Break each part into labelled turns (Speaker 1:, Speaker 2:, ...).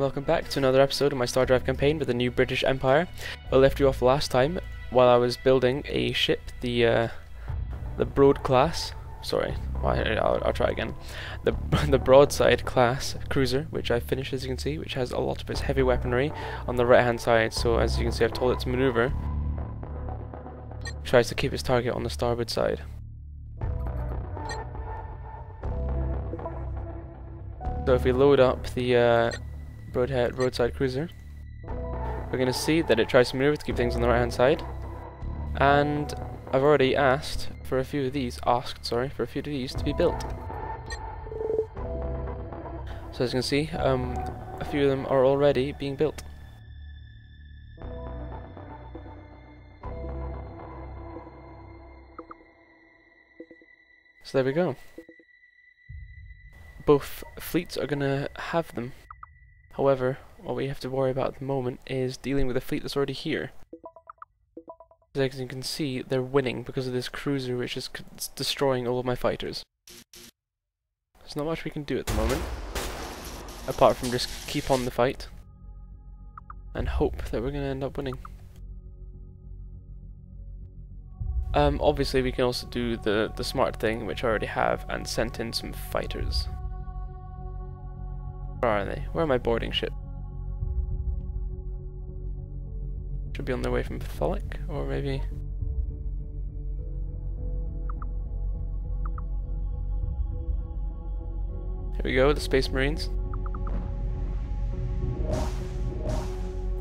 Speaker 1: welcome back to another episode of my Stardrive campaign with the new British Empire. I left you off last time while I was building a ship, the Broad class. Sorry, I'll try again. The Broadside class cruiser, which I finished, as you can see, which has a lot of its heavy weaponry on the right hand side. So as you can see, I've told it to maneuver. Tries to keep its target on the starboard side. So if we load up the Broadside cruiser, we're going to see that it tries to maneuver to keep things on the right hand side. And I've already asked for a few of these, to be built. So as you can see, a few of them are already being built. So there we go. Both fleets are going to have them. However, what we have to worry about at the moment is dealing with a fleet that's already here. As you can see, they're winning because of this cruiser which is destroying all of my fighters. There's not much we can do at the moment, apart from just keep on the fight and hope that we're going to end up winning. Obviously we can also do the smart thing, which I already have, and sent in some fighters. Where are they? Where are my boarding ship? Should be on their way from Catholic, or maybe... Here we go, the Space Marines.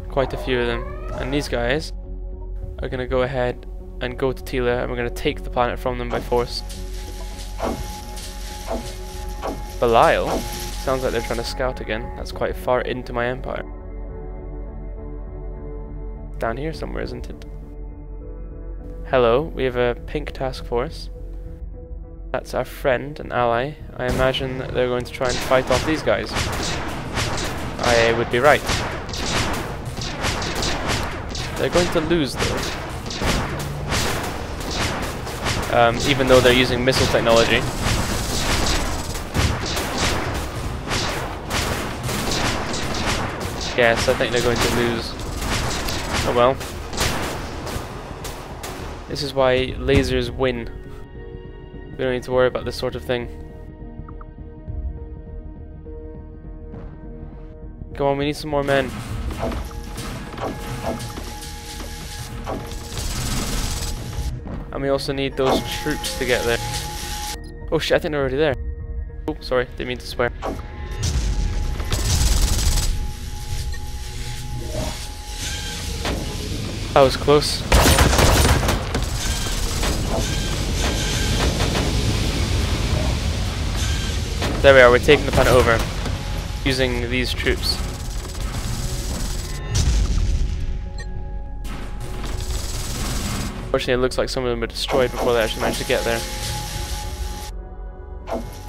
Speaker 1: Quite a few of them. And these guys are going to go ahead and go to Tila, and we're going to take the planet from them by force. Belial? Sounds like they're trying to scout again. That's quite far into my empire. Down here somewhere, isn't it? Hello, we have a pink task force. That's our friend and ally. I imagine that they're going to try and fight off these guys. I would be right. They're going to lose though. Even though they're using missile technology. Yes, I think they're going to lose. Oh well. This is why lasers win. We don't need to worry about this sort of thing. Come on, we need some more men. And we also need those troops to get there. Oh shit, I think they're already there. Oh, sorry, didn't mean to swear. That was close. There we are, we're taking the planet over using these troops. Unfortunately, it looks like some of them were destroyed before they actually managed to get there.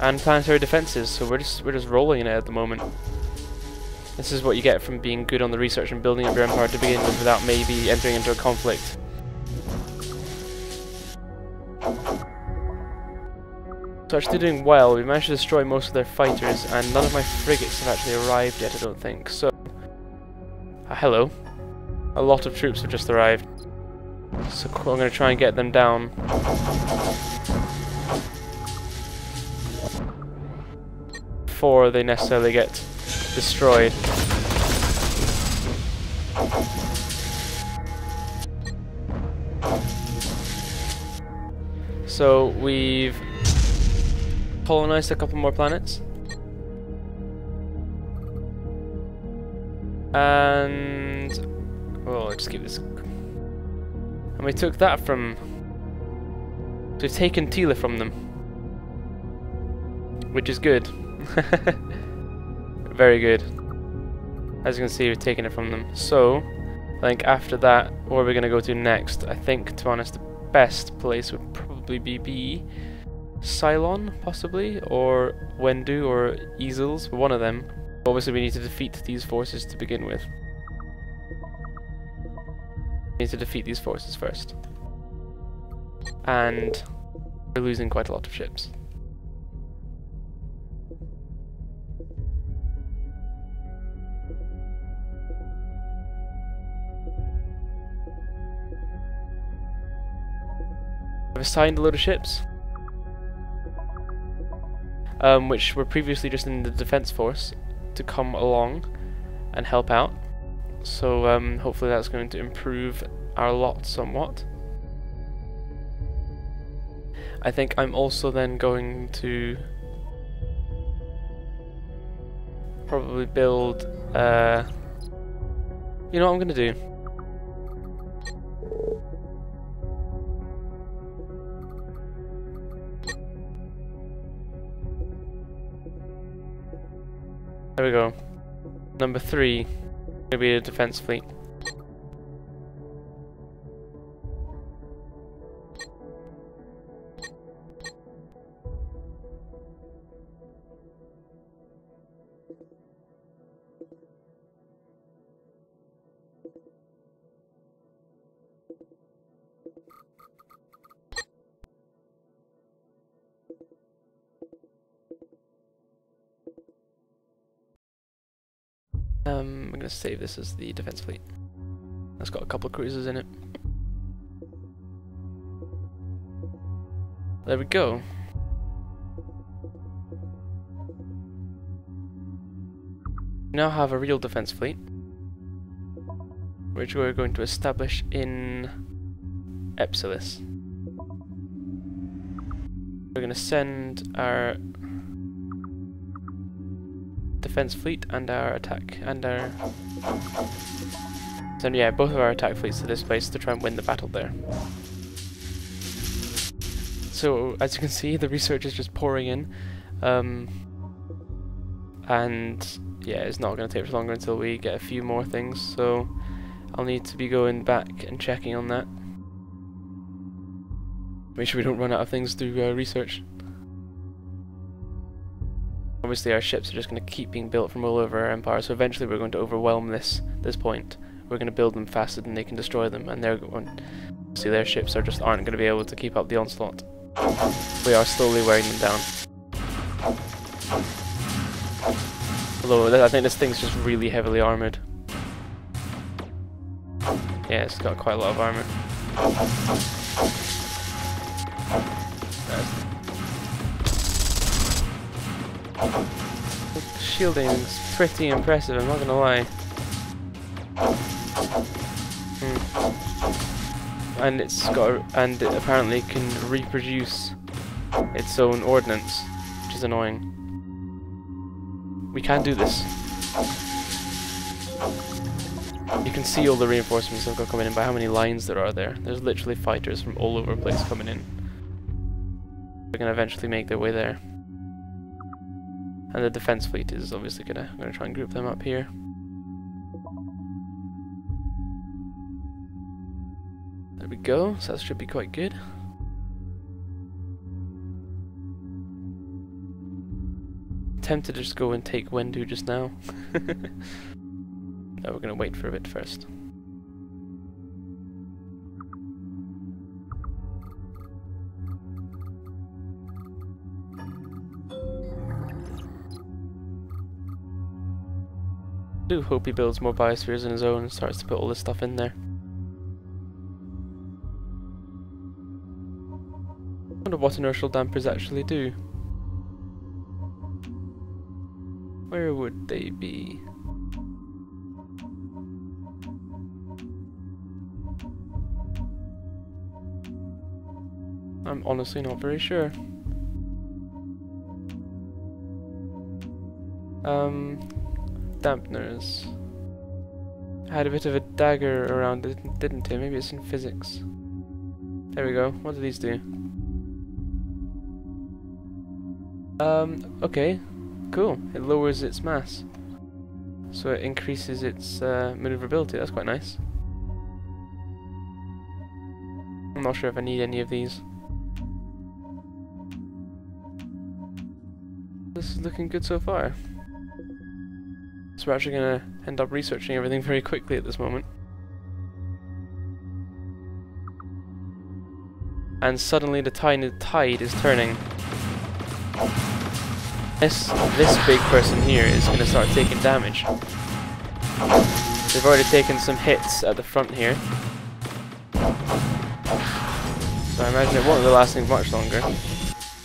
Speaker 1: And planetary defenses, so we're just rolling in it at the moment. This is what you get from being good on the research and building up your empire to begin with without maybe entering into a conflict. So actually doing well. We managed to destroy most of their fighters, and none of my frigates have actually arrived yet, I don't think. So, hello. A lot of troops have just arrived. So I'm going to try and get them down. Before they necessarily get destroyed. So we've colonized a couple more planets. And well, let's keep this. And we took that from... So we've taken Tila from them. Which is good. Very good. As you can see, we've taken it from them. So, I think after that, where we're going to go to next, I think, to be honest, the best place would probably be Cylon, possibly, or Wendu, or Easels, one of them. Obviously, we need to defeat these forces to begin with. We need to defeat these forces first. And we're losing quite a lot of ships. I've assigned a load of ships, which were previously just in the defense force, to come along and help out. So hopefully that's going to improve our lot somewhat. I think I'm also then going to probably build, you know what I'm going to do? There we go. Number 3, gonna be a defense fleet. I'm gonna save this as the defense fleet. It's got a couple of cruisers in it. There we go. We now have a real defense fleet, which we're going to establish in Epsilis. We're going to send our defense fleet and our attack and our... So yeah, both of our attack fleets to this place to try and win the battle there. So as you can see, the research is just pouring in, and yeah, it's not going to take much longer until we get a few more things, so I'll need to be going back and checking on that. Make sure we don't run out of things to research. Obviously our ships are just going to keep being built from all over our empire, so eventually we're going to overwhelm this point. We're going to build them faster than they can destroy them, and they're going to see their ships aren't going to be able to keep up the onslaught. We are slowly wearing them down. Although I think this thing's just really heavily armoured. Yeah, it's got quite a lot of armour. The shielding's pretty impressive, I'm not gonna lie. And it apparently can reproduce its own ordnance, which is annoying. We can do this. You can see all the reinforcements that have got coming in by how many lines there are there. There's literally fighters from all over the place coming in. They're gonna eventually make their way there. And the defense fleet is obviously I'm gonna try and group them up here. There we go, so that should be quite good. Tempted to just go and take Wendu just now. No, we're gonna wait for a bit first. I do hope he builds more biospheres on his own and starts to put all this stuff in there. I wonder what inertial dampers actually do. Where would they be? I'm honestly not very sure. Dampeners. Had a bit of a dagger around it, didn't it? Maybe it's in physics. There we go. What do these do? Okay. Cool. It lowers its mass. So it increases its maneuverability. That's quite nice. I'm not sure if I need any of these. This is looking good so far. So we're actually going to end up researching everything very quickly at this moment. And suddenly the tide is turning. This big person here is going to start taking damage. They've already taken some hits at the front here. So I imagine it won't be lasting much longer.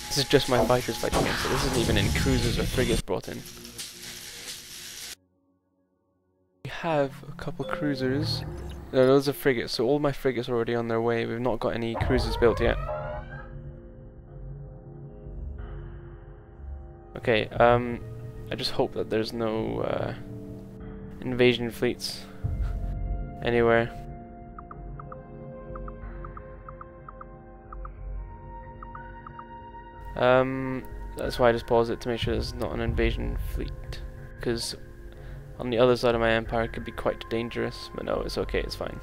Speaker 1: This is just my fighters fighting him, so this isn't even in cruisers or frigates brought in. We have a couple cruisers. No, those are frigates, so all my frigates are already on their way. We've not got any cruisers built yet. Okay, I just hope that there's no invasion fleets anywhere. That's why I just pause it to make sure there's not an invasion fleet, because on the other side of my empire it could be quite dangerous, but no, it's okay, it's fine.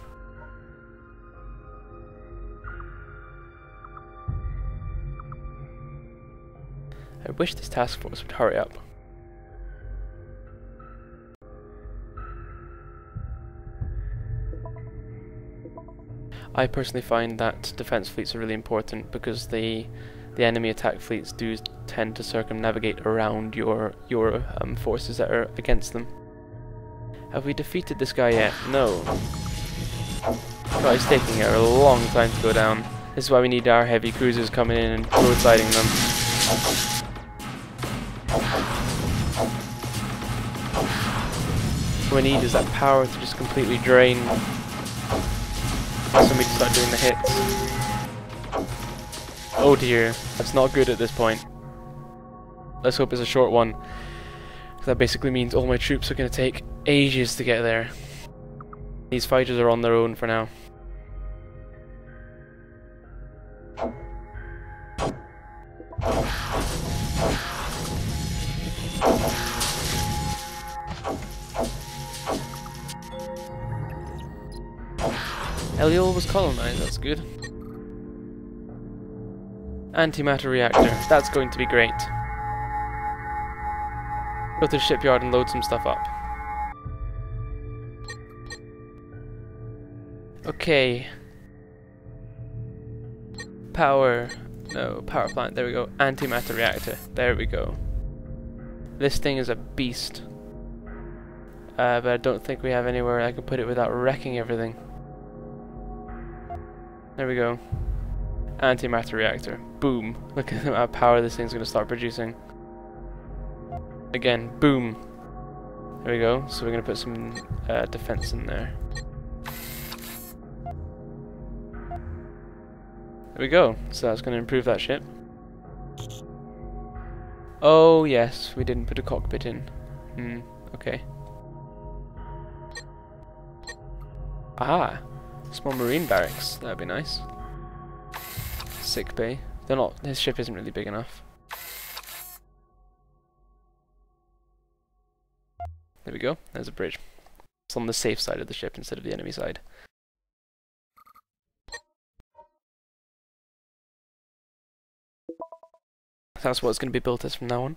Speaker 1: I wish this task force would hurry up. I personally find that defense fleets are really important because the enemy attack fleets do tend to circumnavigate around your forces that are against them. Have we defeated this guy yet? No. God, it's taking a long time to go down. This is why we need our heavy cruisers coming in and broadsiding them. What we need is that power to just completely drain. That's when we can start doing the hits. Oh dear, that's not good at this point. Let's hope it's a short one. That basically means all my troops are going to take ages to get there. These fighters are on their own for now. Eliol was colonized, that's good. Antimatter reactor, that's going to be great. Go to the shipyard and load some stuff up. Okay. Power. No, power plant, there we go. Antimatter reactor, there we go. This thing is a beast. But I don't think we have anywhere I can put it without wrecking everything. There we go. Antimatter reactor. Boom. Look at the amount of power this thing's going to start producing. Again, boom. There we go. So we're going to put some defense in there. There we go. So that's going to improve that ship. Oh yes, we didn't put a cockpit in. Okay. Aha! Small marine barracks. That'd be nice. Sick bay. They're not. His ship isn't really big enough. There we go. There's a bridge. It's on the safe side of the ship instead of the enemy side. That's what it's going to be built as from now on.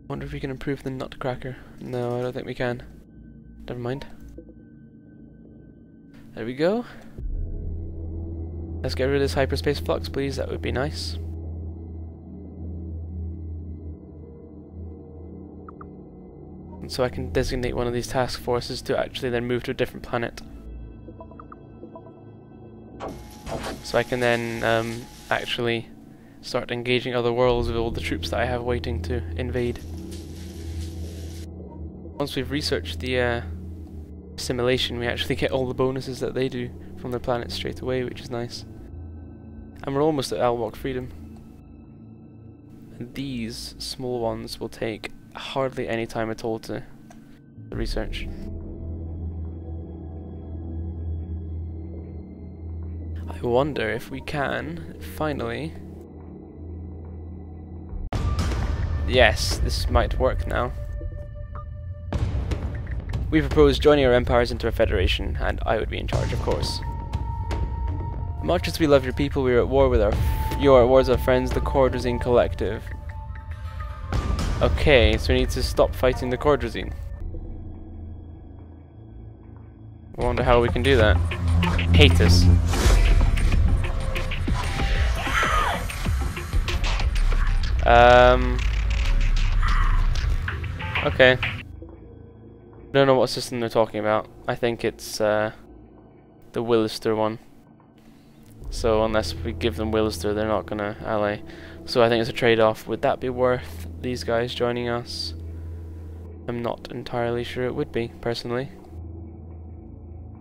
Speaker 1: Wonder if we can improve the nutcracker. No, I don't think we can. Never mind. There we go. Let's get rid of this hyperspace flux, please. That would be nice. And so I can designate one of these task forces to actually then move to a different planet. So I can then actually start engaging other worlds with all the troops that I have waiting to invade. Once we've researched the simulation, we actually get all the bonuses that they do from their planet straight away, which is nice. And we're almost at Alwalk Freedom. And these small ones will take hardly any time at all to research. I wonder if we can finally... Yes, this might work now. We propose joining our empires into a federation, and I would be in charge, of course. Much as we love your people, we are at war with you are at war with our friends, the Cordrazine Collective. Okay, so we need to stop fighting the Cordrazine. I wonder how we can do that. Hate us. Okay. don't know what system they're talking about. I think it's the Willister one. So unless we give them Willister, they're not gonna ally. So I think it's a trade-off. Would that be worth these guys joining us? I'm not entirely sure it would be, personally.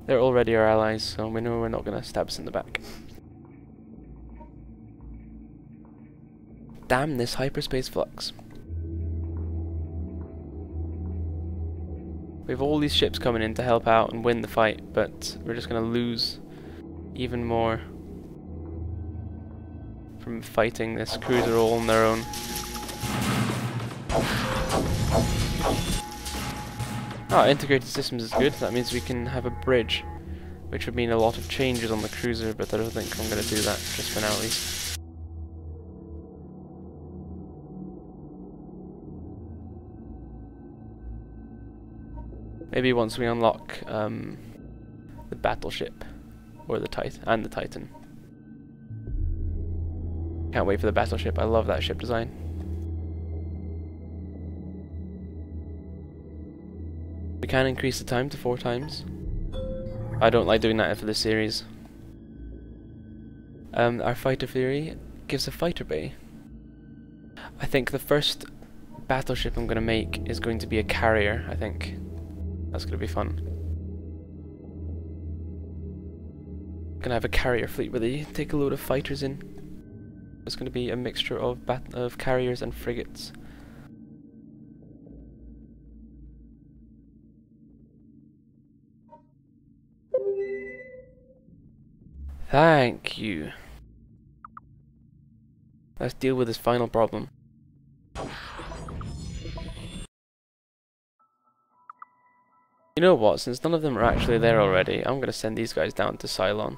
Speaker 1: They're already our allies, so we know we're not gonna stab us in the back. Damn this hyperspace flux. We have all these ships coming in to help out and win the fight, but we're just gonna lose even more from fighting this cruiser all on their own. Oh, integrated systems is good. That means we can have a bridge, which would mean a lot of changes on the cruiser, but I don't think I'm gonna do that, just for now at least. Maybe once we unlock the battleship, or the Titan. Can't wait for the battleship. I love that ship design. We can increase the time to 4 times. I don't like doing that for this series. Our fighter theory gives a fighter bay. I think the first battleship I'm going to make is going to be a carrier, I think. That's going to be fun. Gonna have a carrier fleet where they take a load of fighters in. It's going to be a mixture of carriers and frigates. Thank you. Let's deal with this final problem. You know what, since none of them are actually there already, I'm going to send these guys down to Cylon.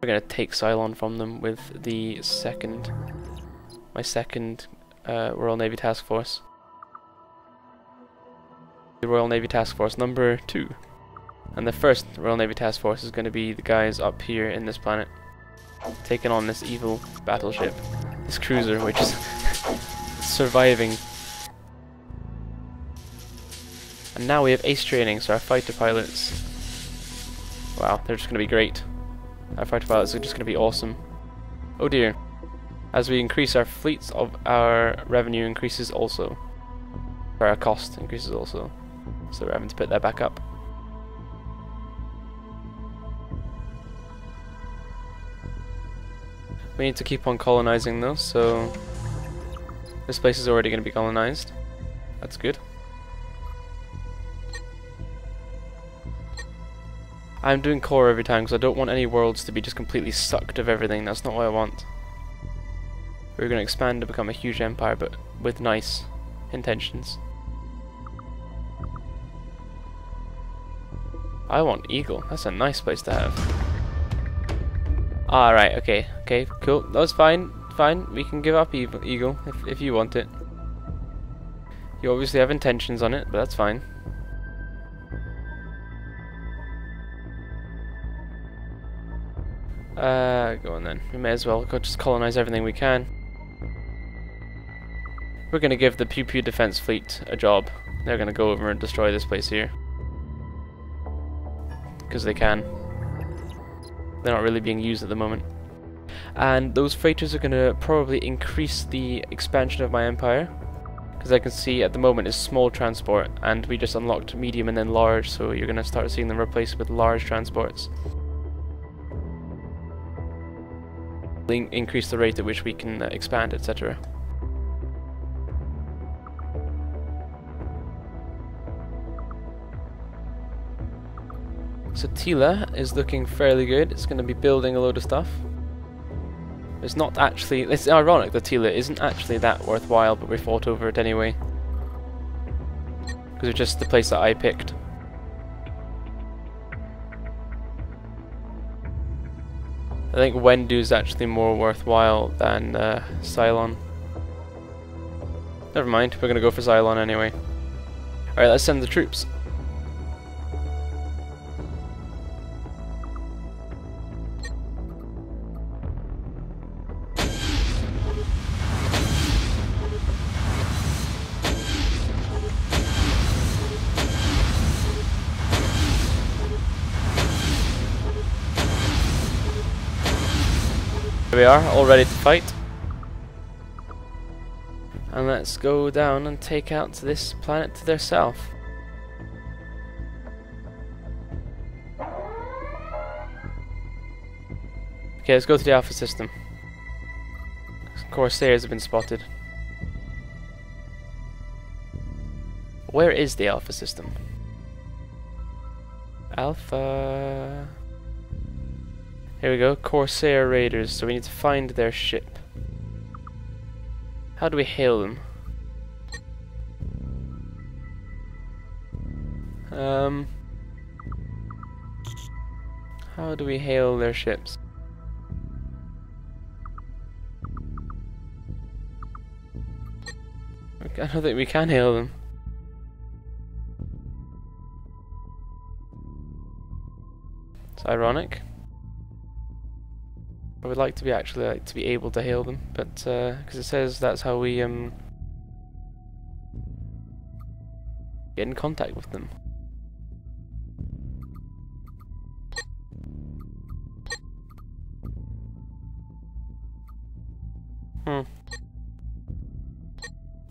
Speaker 1: We're going to take Cylon from them with my second Royal Navy Task Force. The Royal Navy Task Force number 2. And the first Royal Navy Task Force is going to be the guys up here in this planet, taking on this evil battleship, this cruiser which is surviving. And now we have ace training, so our fighter pilots, wow, they're just going to be great. Our fighter pilots are just going to be awesome. Oh dear. As we increase our fleets, our revenue increases also. Or our cost increases also. So we're having to put that back up. We need to keep on colonizing though, so this place is already going to be colonized. That's good. I'm doing core every time because I don't want any worlds to be just completely sucked of everything. That's not what I want. We're going to expand to become a huge empire, but with nice intentions. I want Eagle. That's a nice place to have. Alright, okay, cool. That's fine, we can give up Eagle if you want it. You obviously have intentions on it, but that's fine. Go on then. We may as well just colonize everything we can. We're gonna give the Pew Pew Defense Fleet a job. They're gonna go over and destroy this place here. Because they can. They're not really being used at the moment. And those freighters are going to probably increase the expansion of my empire. Because I can see at the moment is small transport, and we just unlocked medium and then large, so you're going to start seeing them replaced with large transports. Increase the rate at which we can expand, etc. So Tila is looking fairly good. It's going to be building a load of stuff. It's not actually... It's ironic that Tila isn't actually that worthwhile, but we fought over it anyway. Because it's just the place that I picked. I think Wendu is actually more worthwhile than Cylon. Never mind, we're going to go for Cylon anyway. Alright, let's send the troops. Here we are, all ready to fight. And let's go down and take out this planet to their south. Okay, let's go to the Alpha system. Corsairs have been spotted. Where is the Alpha system? Alpha... Here we go, Corsair Raiders, so we need to find their ship. How do we hail them? How do we hail their ships? I don't think we can hail them. It's ironic. I would like to be able to hail them, but because it says that's how we get in contact with them.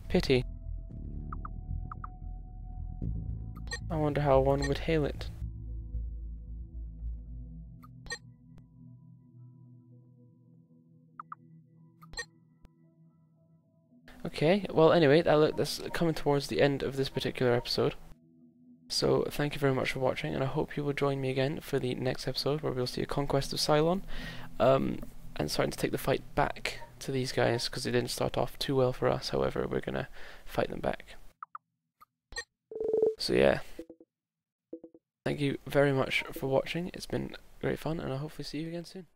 Speaker 1: Pity. I wonder how one would hail it. Okay, well anyway, that's coming towards the end of this particular episode. So thank you very much for watching, and I hope you will join me again for the next episode where we'll see a conquest of Cylon, and starting to take the fight back to these guys, because it didn't start off too well for us. However, we're gonna fight them back. So yeah, thank you very much for watching. It's been great fun, and I'll hopefully see you again soon.